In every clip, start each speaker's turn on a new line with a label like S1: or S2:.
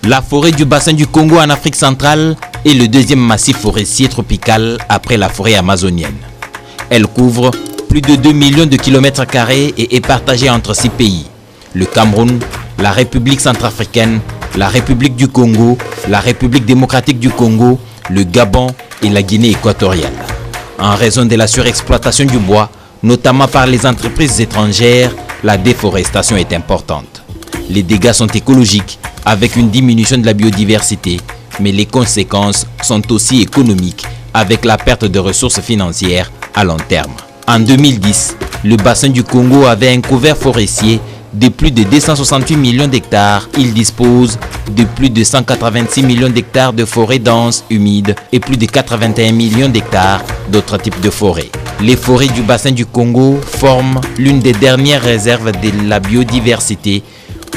S1: La forêt du bassin du Congo en Afrique centrale est le deuxième massif forestier tropical après la forêt amazonienne. Elle couvre plus de 2 millions de kilomètres carrés et est partagée entre 6 pays. Le Cameroun, la République centrafricaine, la République du Congo, la République démocratique du Congo, le Gabon et la Guinée équatoriale. En raison de la surexploitation du bois, notamment par les entreprises étrangères, la déforestation est importante. Les dégâts sont écologiques, avec une diminution de la biodiversité, mais les conséquences sont aussi économiques, avec la perte de ressources financières à long terme. En 2010, le bassin du Congo avait un couvert forestier de plus de 268 millions d'hectares. Il dispose de plus de 186 millions d'hectares de forêts denses, humides et plus de 81 millions d'hectares d'autres types de forêts. Les forêts du bassin du Congo forment l'une des dernières réserves de la biodiversité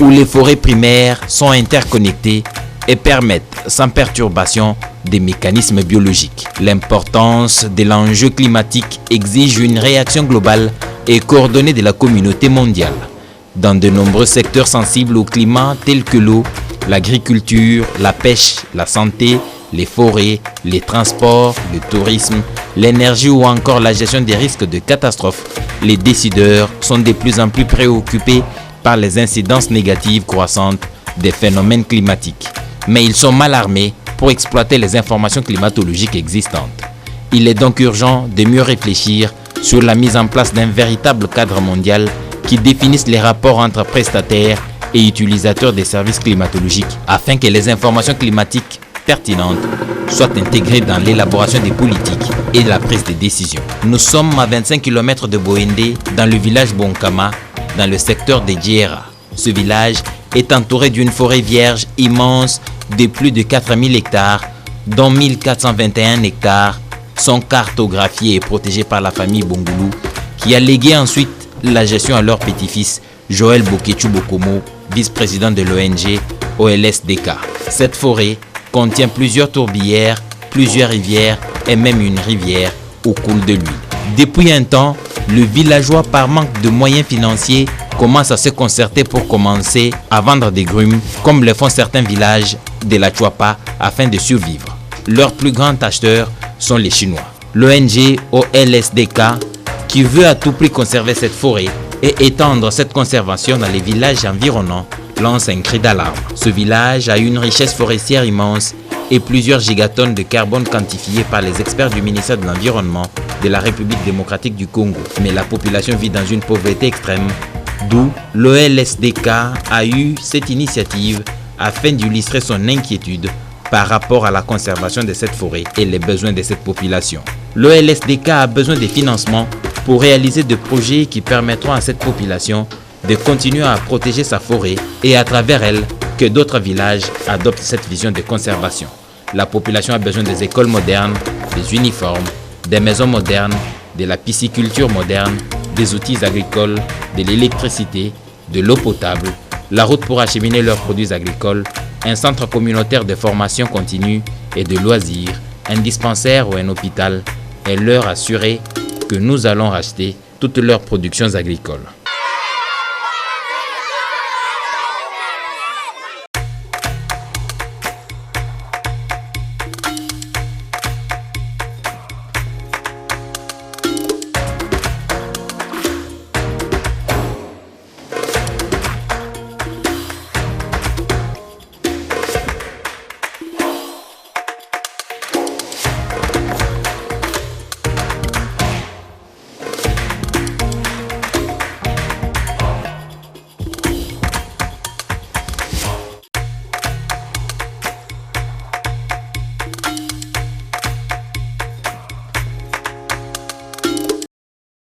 S1: où les forêts primaires sont interconnectées et permettent sans perturbation des mécanismes biologiques. L'importance de l'enjeu climatique exige une réaction globale et coordonnée de la communauté mondiale. Dans de nombreux secteurs sensibles au climat tels que l'eau, l'agriculture, la pêche, la santé, les forêts, les transports, le tourisme, l'énergie ou encore la gestion des risques de catastrophes, les décideurs sont de plus en plus préoccupés par les incidences négatives croissantes des phénomènes climatiques. Mais ils sont mal armés pour exploiter les informations climatologiques existantes. Il est donc urgent de mieux réfléchir sur la mise en place d'un véritable cadre mondial qui définisse les rapports entre prestataires et utilisateurs des services climatologiques afin que les informations climatiques pertinentes soient intégrées dans l'élaboration des politiques et la prise de décisions. Nous sommes à 25 km de Boendé, dans le village Bonkama, dans le secteur de Djera. Ce village est entouré d'une forêt vierge immense de plus de 4000 hectares, dont 1421 hectares sont cartographiés et protégés par la famille Bongoulou, qui a légué ensuite la gestion à leur petit-fils Joël Bokechu Bokomo, vice-président de l'ONG OLSDK. Cette forêt contient plusieurs tourbières, plusieurs rivières et même une rivière où coule de l'huile. Depuis un temps, le villageois, par manque de moyens financiers, commence à se concerter pour commencer à vendre des grumes, comme le font certains villages de la Chuapa, afin de survivre. Leurs plus grands acheteurs sont les Chinois. L'ONG OLSDK, qui veut à tout prix conserver cette forêt et étendre cette conservation dans les villages environnants, lance un cri d'alarme. Ce village a une richesse forestière immense et plusieurs gigatonnes de carbone quantifiées par les experts du ministère de l'Environnement de la République démocratique du Congo. Mais la population vit dans une pauvreté extrême, d'où l'OLSDK a eu cette initiative afin d'illustrer son inquiétude par rapport à la conservation de cette forêt et les besoins de cette population. L'OLSDK a besoin de financement pour réaliser des projets qui permettront à cette population de continuer à protéger sa forêt et à travers elle que d'autres villages adoptent cette vision de conservation. La population a besoin des écoles modernes, des uniformes, des maisons modernes, de la pisciculture moderne, des outils agricoles, de l'électricité, de l'eau potable, la route pour acheminer leurs produits agricoles, un centre communautaire de formation continue et de loisirs, un dispensaire ou un hôpital, et leur assurer que nous allons racheter toutes leurs productions agricoles.